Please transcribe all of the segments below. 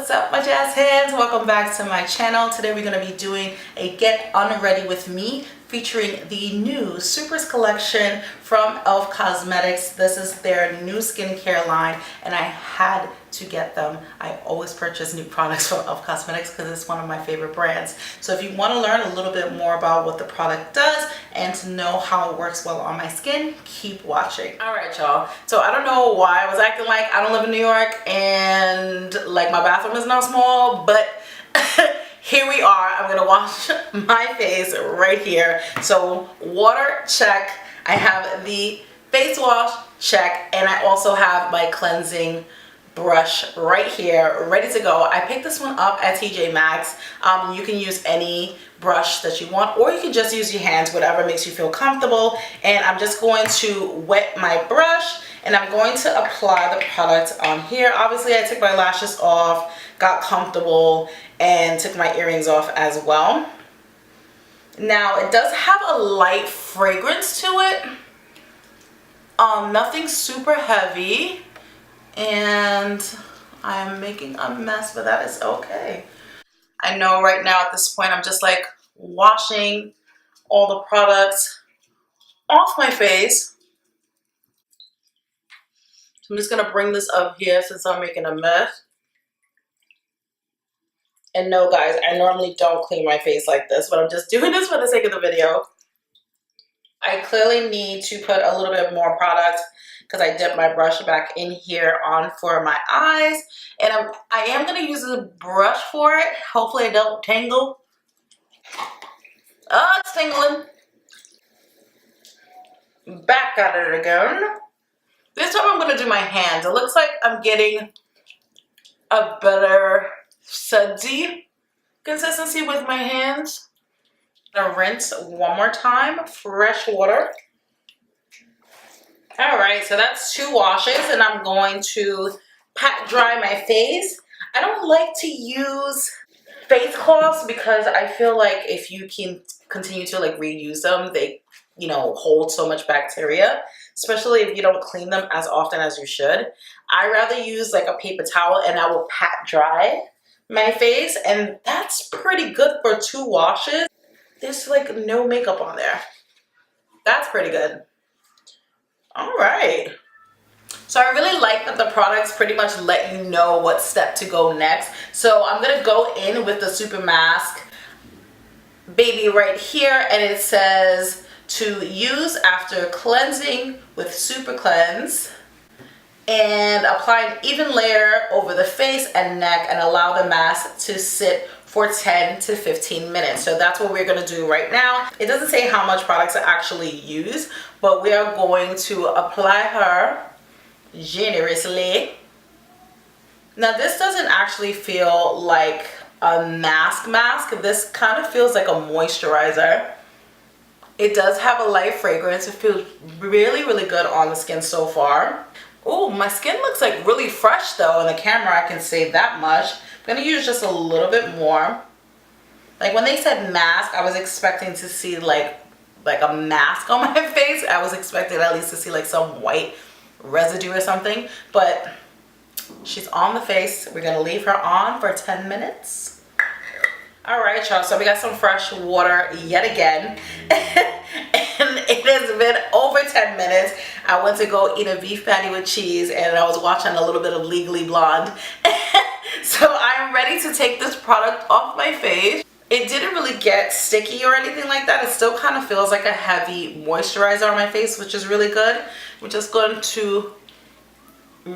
What's up, my jazz hands? Welcome back to my channel. Today we're going to be doing a Get Unready with Me featuring the new Supers collection from E.L.F Cosmetics. This is their new skincare line and I had to get them. I always purchase new products from E.L.F Cosmetics because it's one of my favorite brands. So if you want to learn a little bit more about what the product does and to know how it works well on my skin, keep watching. Alright y'all, so I don't know why I was acting like I don't live in New York and like my bathroom is not small, but here we are. I'm gonna wash my face right here. So water, check. I have the face wash, check, and I also have my cleansing brush right here ready to go. I picked this one up at TJ Maxx. You can use any brush that you want, or you can just use your hands, whatever makes you feel comfortable. And I'm just going to wet my brush and I'm going to apply the product on here. Obviously I took my lashes off, got comfortable, and took my earrings off as well. Now it does have a light fragrance to it, nothing super heavy, and I'm making a mess, but that is okay. I know right now at this point I'm just like washing all the products off my face. So I'm just gonna bring this up here since I'm making a mess. And no guys, I normally don't clean my face like this, but I'm just doing this for the sake of the video. I clearly need to put a little bit more product because I dipped my brush back in here on for my eyes. And I am going to use a brush for it. Hopefully I don't tangle. Oh, it's tingling. Back at it again. This time I'm going to do my hands. It looks like I'm getting a better sudsy consistency with my hands. I'm gonna rinse one more time, fresh water. All right, so that's 2 washes and I'm going to pat dry my face. I don't like to use face cloths because I feel like if you can continue to like reuse them, they, you know, hold so much bacteria, especially if you don't clean them as often as you should. I rather use like a paper towel and I will pat dry my face, and that's pretty good for 2 washes. There's like no makeup on there. That's pretty good. All right. So I really like that the products pretty much let you know what step to go next. So I'm gonna go in with the Super Mask baby right here, and it says to use after cleansing with Super Cleanse, and apply an even layer over the face and neck and allow the mask to sit for 10 to 15 minutes. So that's what we're going to do right now. It doesn't say how much products to actually use, but we are going to apply her generously. Now this doesn't actually feel like a mask. This kind of feels like a moisturizer. It does have a light fragrance. It feels really good on the skin so far. Oh, my skin looks like really fresh though. In the camera I can say that much. I'm gonna use just a little bit more. Like when they said mask, I was expecting to see like a mask on my face. I was expecting at least to see like some white residue or something, but she's on the face. We're gonna leave her on for 10 minutes. All right, y'all, so we got some fresh water yet again. And it has been over 10 minutes. I went to go eat a beef patty with cheese and I was watching a little bit of Legally Blonde. So I'm ready to take this product off my face. It didn't really get sticky or anything like that. It still kind of feels like a heavy moisturizer on my face, which is really good. We're just going to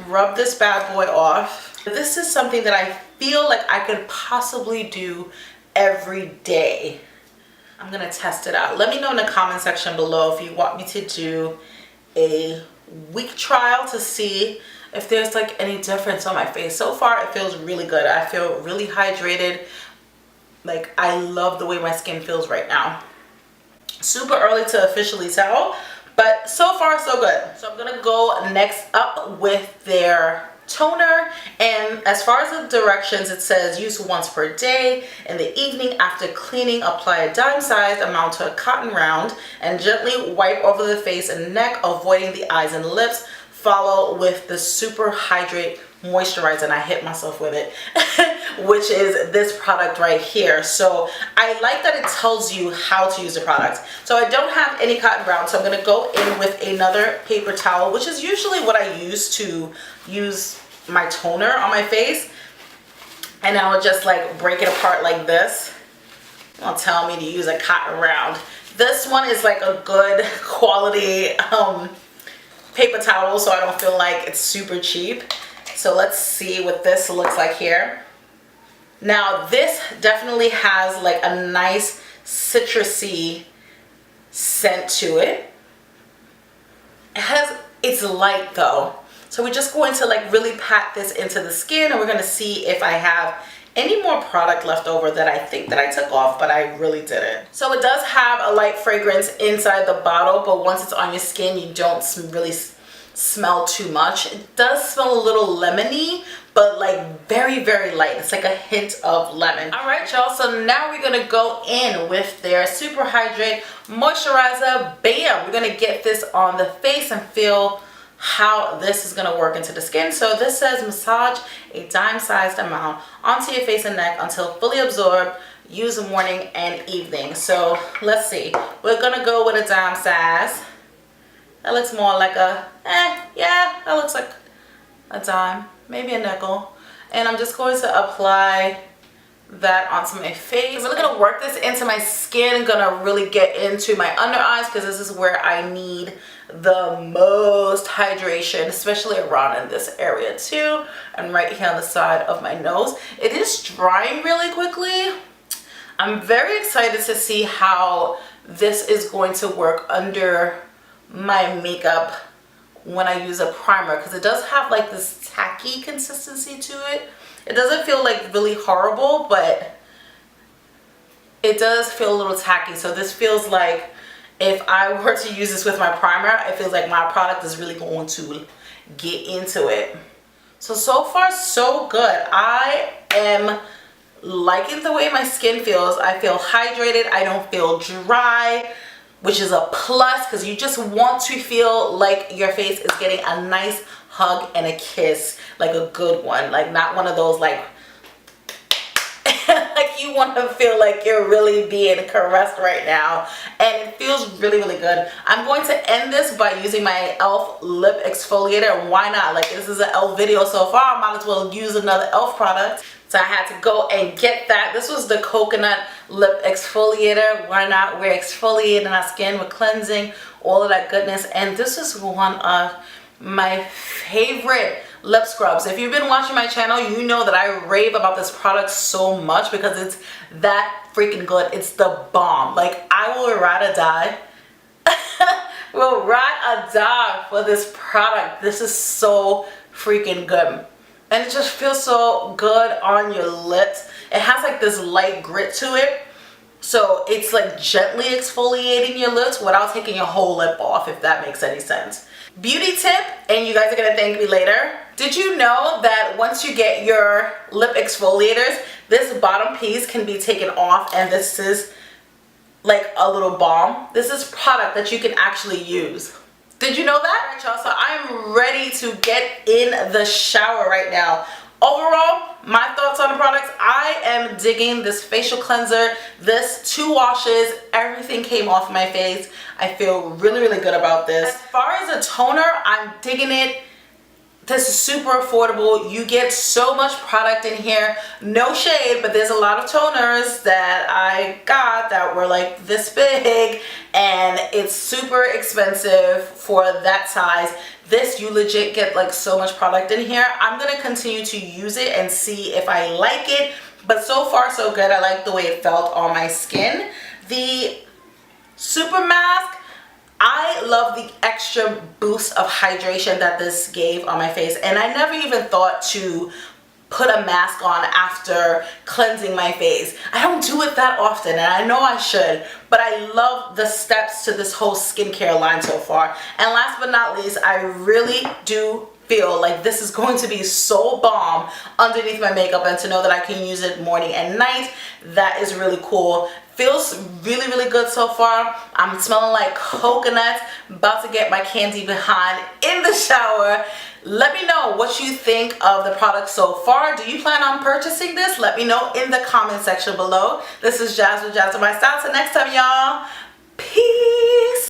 rub this bad boy off. This is something that I feel like I could possibly do every day. I'm gonna test it out. Let me know in the comment section below if you want me to do a week trial to see if there's like any difference on my face. So far it feels really good. I feel really hydrated. Like I love the way my skin feels right now. Super early to officially tell, but so far so good. So I'm gonna go next up with their toner, and as far as the directions, it says use once per day. In the evening after cleaning, apply a dime-sized amount to a cotton round and gently wipe over the face and neck, avoiding the eyes and lips. Follow with the Super Hydrate moisturizer, and I hit myself with it. which is this product right here. So I like that it tells you how to use the product. So I don't have any cotton brown, so I'm gonna go in with another paper towel, which is usually what I use to use my toner on my face. And I will just like break it apart like this. Don't tell me to use a cotton round. This one is like a good quality paper towel, so I don't feel like it's super cheap. So let's see what this looks like here. Now this definitely has like a nice citrusy scent to it. It's light though. So we're just going to like really pat this into the skin, and we're going to see if I have any more product left over that I think that I took off, but I really didn't. So it does have a light fragrance inside the bottle, but once it's on your skin, you don't really smell too much. It does smell a little lemony, but like very, very light. It's like a hint of lemon. All right, y'all, so now we're gonna go in with their Super Hydrate Moisturizer. Bam! We're gonna get this on the face and feel how this is going to work into the skin. So this says massage a dime-sized amount onto your face and neck until fully absorbed. Use morning and evening. So let's see. We're going to go with a dime size. That looks more like a, yeah, that looks like a dime, maybe a nickel. And I'm just going to apply that onto my face. I'm really going to work this into my skin. I'm going to really get into my under eyes because this is where I need the most hydration, especially around in this area too, and right here on the side of my nose. It is drying really quickly. I'm very excited to see how this is going to work under my makeup when I use a primer, because it does have like this tacky consistency to it. It doesn't feel like really horrible, but it does feel a little tacky. So this feels like if I were to use this with my primer, it feels like my product is really going to get into it. So far so good. I am liking the way my skin feels. I feel hydrated. I don't feel dry, which is a plus because you just want to feel like your face is getting a nice hug and a kiss, like a good one, like not one of those like like you want to feel like you're really being caressed right now, and it feels really, really good. I'm going to end this by using my E.L.F lip exfoliator. Why not? Like, this is an E.L.F video so far, I might as well use another E.L.F product. So I had to go and get that. This was the coconut lip exfoliator. Why not? We're exfoliating our skin, we're cleansing, all of that goodness. And this is one of my favorite lip scrubs. If you've been watching my channel, you know that I rave about this product so much because it's that freaking good. It's the bomb. Like, I will ride or die. Will ride or die for this product. This is so freaking good. And it just feels so good on your lips. It has like this light grit to it. So it's like gently exfoliating your lips without taking your whole lip off, if that makes any sense. Beauty tip, and you guys are gonna thank me later. Did you know that once you get your lip exfoliators, this bottom piece can be taken off, and this is like a little balm? This is product that you can actually use. Did you know that? Alright, y'all, so I'm ready to get in the shower right now. Overall, my thoughts on the products, I am digging this facial cleanser, this 2 washes, everything came off my face. I feel really, really good about this. As far as a toner, I'm digging it. This is super affordable. You get so much product in here. No shade, but there's a lot of toners that I got that were like this big, and it's super expensive for that size. This, you legit get like so much product in here. I'm gonna continue to use it and see if I like it, but so far so good. I like the way it felt on my skin. The super mask, I love the extra boost of hydration that this gave on my face, and I never even thought to put a mask on after cleansing my face. I don't do it that often, and I know I should, but I love the steps to this whole skincare line so far. And last but not least, I really do feel like this is going to be so bomb underneath my makeup, and to know that I can use it morning and night, that is really cool. Feels really, really good so far. I'm smelling like coconut. About to get my candy behind in the shower. Let me know what you think of the product so far. Do you plan on purchasing this? Let me know in the comment section below. This is Jazz with Jazupmystyle. Till next time, y'all.